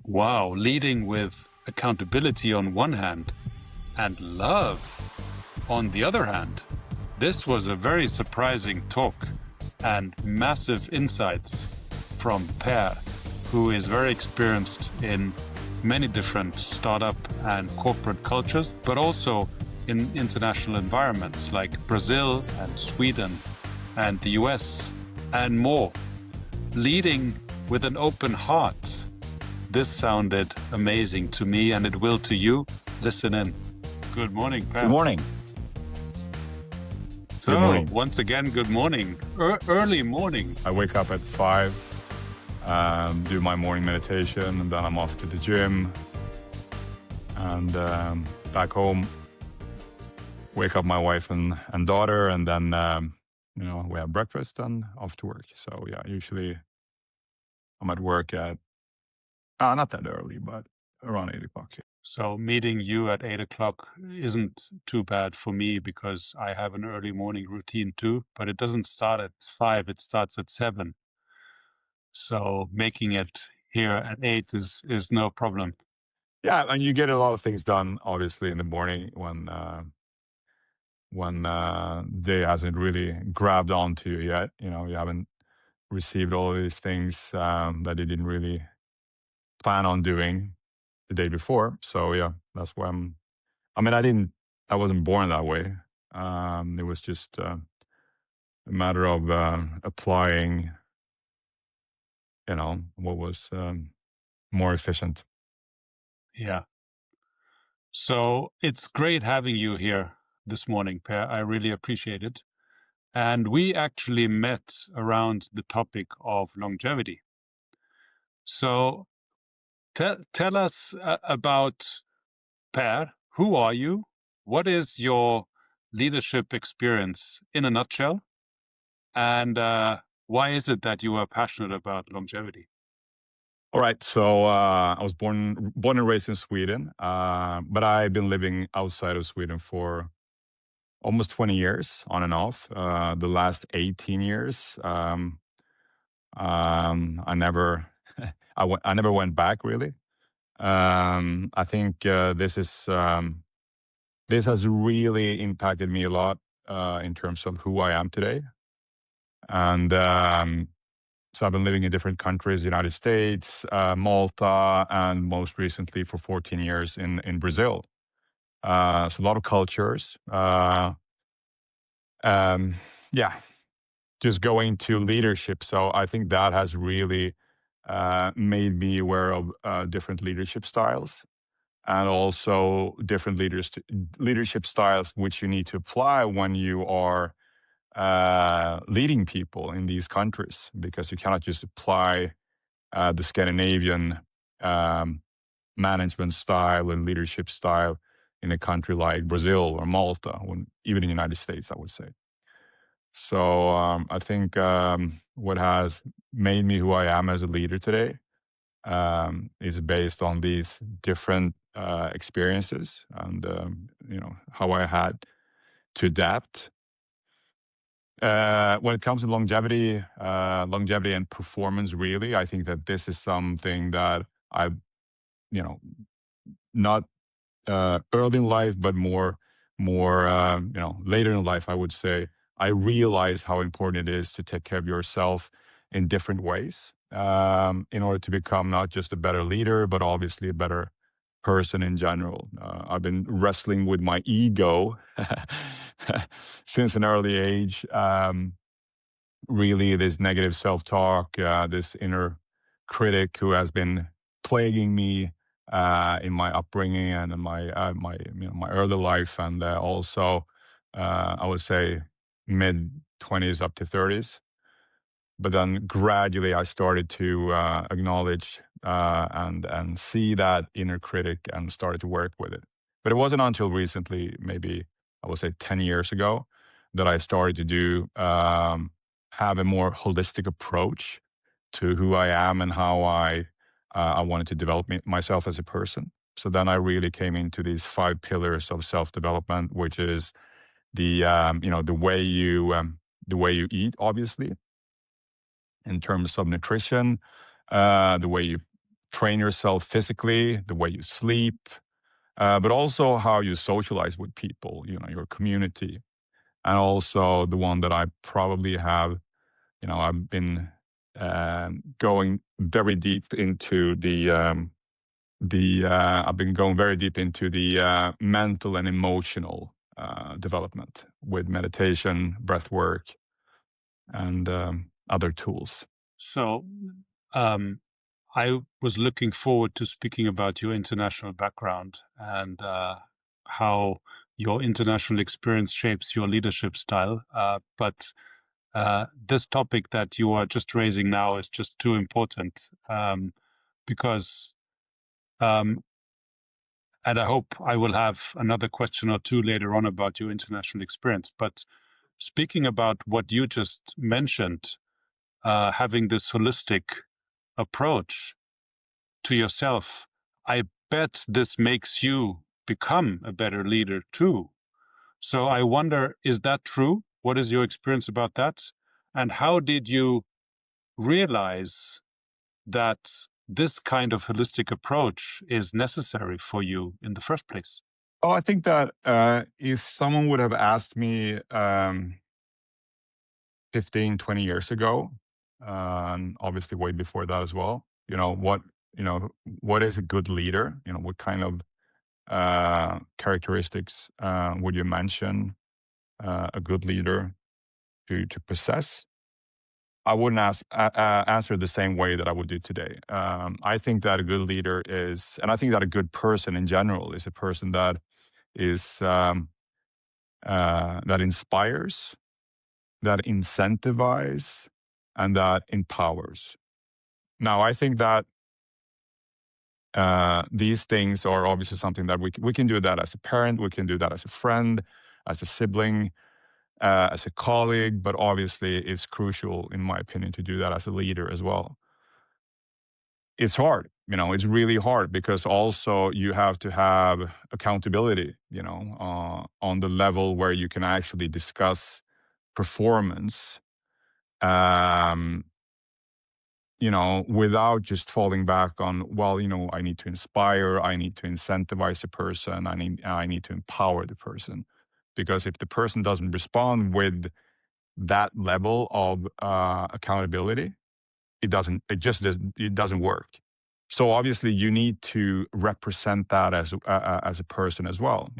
Wow, leading with accountability on one hand and love on the other hand. This was a very surprising talk and massive insights from Pär, who is very experienced in many different startup and corporate cultures, but also in international environments like Brazil and Sweden and the US and more. Leading with an open heart. This sounded amazing to me, and it will to you. Listen in. Good morning, Pär. Good morning. So, Good morning. Once again, good morning. Early morning. I wake up at 5, do my morning meditation, and then I'm off to the gym. And back home, wake up my wife and daughter, and then, we have breakfast and off to work. So, yeah, usually I'm at work at, not that early, but around 8 o'clock. Yeah. So meeting you at 8 o'clock isn't too bad for me because I have an early morning routine too, but it doesn't start at 5, it starts at 7. So making it here at 8 is no problem. Yeah, and you get a lot of things done, obviously, in the morning when day hasn't really grabbed onto you yet. You haven't received all of these things that you didn't really plan on doing the day before. So yeah, that's why I wasn't born that way. It was just a matter of applying, what was more efficient. Yeah. So it's great having you here this morning, Pär. I really appreciate it. And we actually met around the topic of longevity. So tell us about Pär. Who are you? What is your leadership experience in a nutshell? And why is it that you are passionate about longevity? All right. So I was born and raised in Sweden, but I've been living outside of Sweden for almost 20 years, on and off. The last 18 years, I never, I never went back really. I think this has really impacted me a lot in terms of who I am today. And so I've been living in different countries, United States, Malta, and most recently for 14 years in Brazil. So a lot of cultures. Yeah, just going to leadership. So I think that has really made me aware of different leadership styles and also different leadership styles which you need to apply when you are leading people in these countries, because you cannot just apply the Scandinavian management style and leadership style in a country like Brazil or Malta, even in the United States, I would say. So I think what has made me who I am as a leader today is based on these different experiences and how I had to adapt. When it comes to longevity and performance, really, I think that this is something that I, not early in life, but more later in life, I would say, I realized how important it is to take care of yourself in different ways in order to become not just a better leader, but obviously a better person in general. I've been wrestling with my ego since an early age. Really, this negative self-talk, this inner critic who has been plaguing me in my upbringing and in my early life, and also I would say mid-20s up to 30s. But then gradually I started to acknowledge and see that inner critic and started to work with it. But it wasn't until recently, maybe I would say 10 years ago, that I started to have a more holistic approach to who I am and how I wanted to develop myself as a person. So then I really came into these 5 pillars of self-development, which is the the way you eat, obviously, in terms of nutrition, the way you train yourself physically, the way you sleep, but also how you socialize with people, your community. And also the one that I probably have, I've been going very deep into I've been going very deep into the mental and emotional development with meditation, breath work, and other tools. So, um, I was looking forward to speaking about your international background and how your international experience shapes your leadership style. But this topic that you are just raising now is just too important, because, um, and I hope I will have another question or two later on about your international experience. But speaking about what you just mentioned, having this holistic approach to yourself, I bet this makes you become a better leader too. So I wonder, is that true? What is your experience about that? And how did you realize that this kind of holistic approach is necessary for you in the first place? Oh, I think that if someone would have asked me 15, 20 years ago, and obviously way before that as well, you know, what is a good leader? What kind of characteristics would you mention a good leader to possess? I wouldn't answer the same way that I would do today. I think that a good leader is, and I think that a good person in general is a person that is that inspires, that incentivizes, and that empowers. Now, I think that these things are obviously something that we can do that as a parent, we can do that as a friend, as a sibling, as a colleague, but obviously it's crucial, in my opinion, to do that as a leader as well. It's hard, it's really hard because also you have to have accountability, on the level where you can actually discuss performance, um, without just falling back on, well, I need to inspire, I need to incentivize the person, I need to empower the person. Because if the person doesn't respond with that level of accountability, it doesn't work. So obviously you need to represent that as a person as well,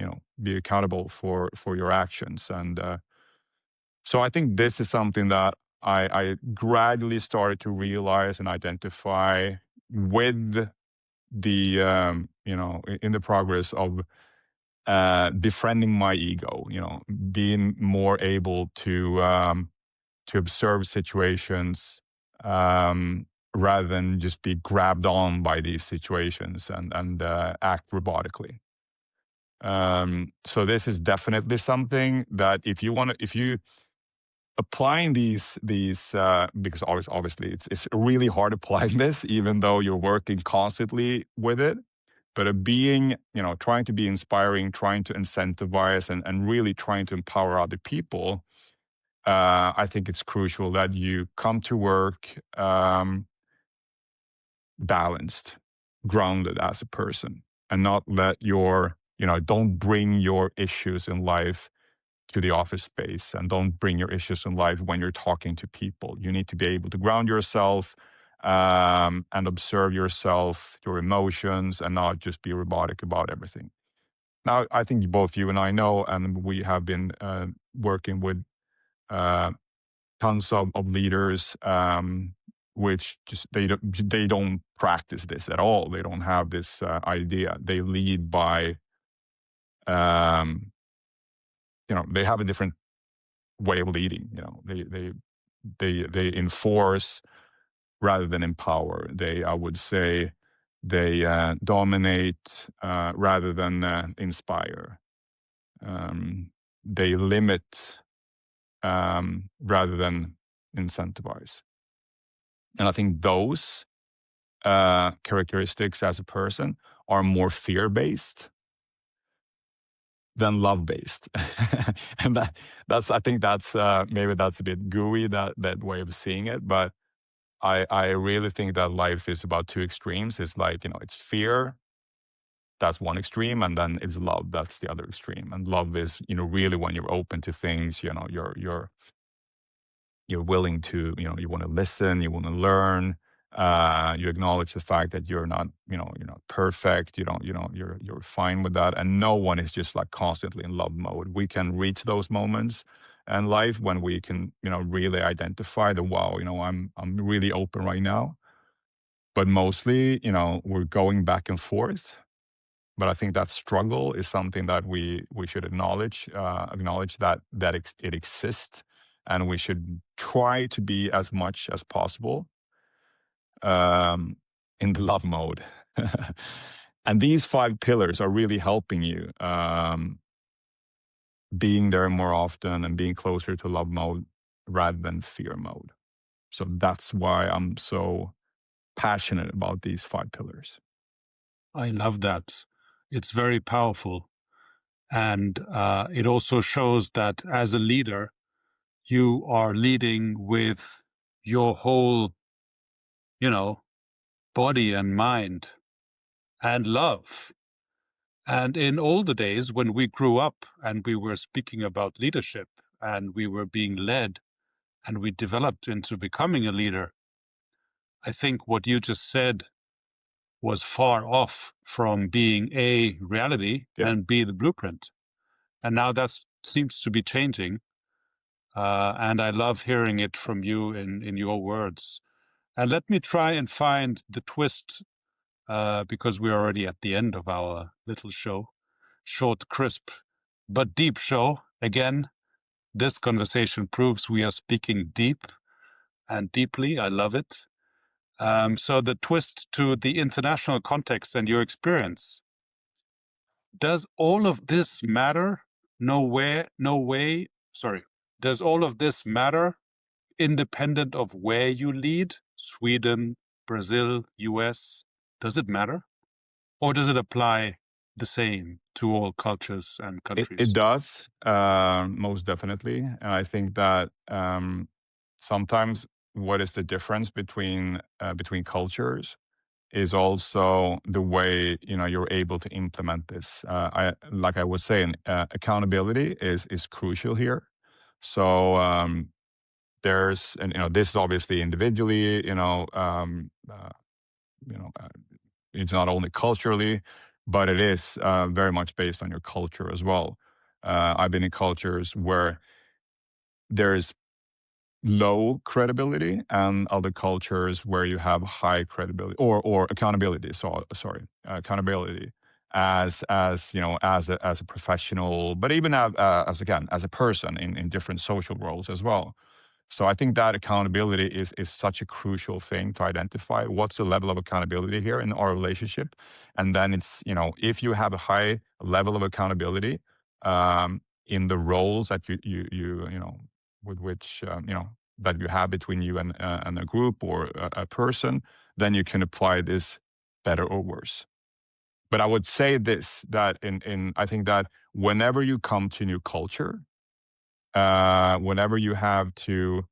be accountable for your actions. And so I think this is something that I gradually started to realize and identify with the in the progress of befriending my ego, being more able to observe situations, rather than just be grabbed on by these situations and act robotically. So this is definitely something that if you applying these because obviously it's really hard applying this, even though you're working constantly with it. But being, trying to be inspiring, trying to incentivize, and really trying to empower other people, I think it's crucial that you come to work balanced, grounded as a person, and not don't bring your issues in life to the office space, and don't bring your issues in life when you're talking to people. You need to be able to ground yourself, and observe yourself, your emotions, and not just be robotic about everything. Now, I think both you and I know, and we have been working with uh, tons of leaders, which just they don't practice this at all. They don't have this idea. They lead by, um, they have a different way of leading. They enforce rather than empower. I would say, they dominate rather than inspire. They limit rather than incentivize. And I think those characteristics as a person are more fear-based than love-based. And I think that's maybe that's a bit gooey, that way of seeing it, but I really think that life is about two extremes. It's like, it's fear, that's one extreme, and then it's love, that's the other extreme. And love is, really when you're open to things, you're willing to, you want to listen, you want to learn, you acknowledge the fact that you're not, you're not perfect, you're fine with that. And no one is just like constantly in love mode. We can reach those moments in life when we can, really identify the, wow, I'm really open right now. But mostly, we're going back and forth. But I think that struggle is something that we should acknowledge, it exists, and we should try to be as much as possible um, in the love mode. And these 5 pillars are really helping you being there more often and being closer to love mode rather than fear mode. So that's why I'm so passionate about these 5 pillars. I love that. It's very powerful. And it also shows that as a leader, you are leading with your whole, body and mind and love. And in older days, when we grew up and we were speaking about leadership and we were being led and we developed into becoming a leader, I think what you just said was far off from being A, reality, Yeah. and B, the blueprint. And now that seems to be changing. And I love hearing it from you in your words. And let me try and find the twist, because we're already at the end of our little show. Short, crisp, but deep show. Again, this conversation proves we are speaking deep and deeply. I love it. So the twist to the international context and your experience. Does all of this matter? No way. Sorry. Does all of this matter independent of where you lead? Sweden, Brazil, US? Does it matter? Or does it apply the same to all cultures and countries? It does, most definitely. And I think that sometimes what is the difference between cultures is also the way you're able to implement this. Like I was saying, accountability is crucial here. So there's, and this is obviously individually, you know, uh, it's not only culturally, but it is very much based on your culture as well. I've been in cultures where there's low credibility and other cultures where you have high credibility or accountability. So sorry, accountability as a professional, but even as a person in different social roles as well. So I think that accountability is such a crucial thing to identify. What's the level of accountability here in our relationship? And then it's, if you have a high level of accountability in the roles that with which, that you have between you and a group or a person, then you can apply this better or worse. But I would say this, that I think that whenever you come to a new culture, whenever you have to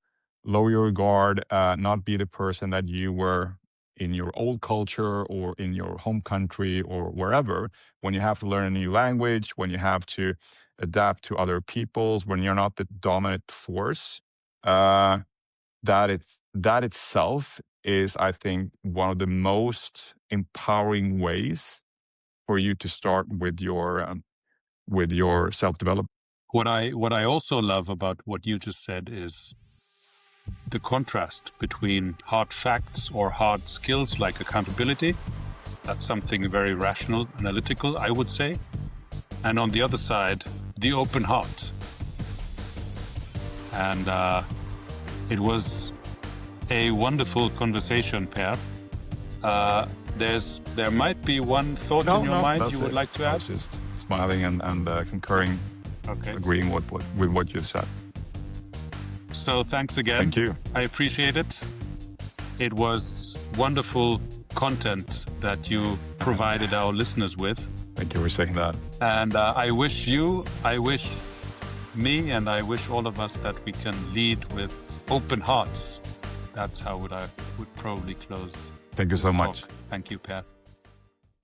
lower your guard, not be the person that you were in your old culture or in your home country or wherever, when you have to learn a new language, when you have to adapt to other peoples, when you're not the dominant force, that itself is, I think, one of the most empowering ways for you to start with your self-development. What I also love about what you just said is the contrast between hard facts or hard skills like accountability. That's something very rational, analytical, I would say. And on the other side, the open heart. And it was a wonderful conversation, Pär. There might be one thought in your mind you would like to add? I was just smiling and concurring, agreeing with what you said. So thanks again. Thank you. I appreciate it. It was wonderful content that you provided our listeners with. Thank you for saying that. And I wish me, and I wish all of us that we can lead with open hearts. That's how would I would probably close Thank you this so talk. much. Thank you, Pär.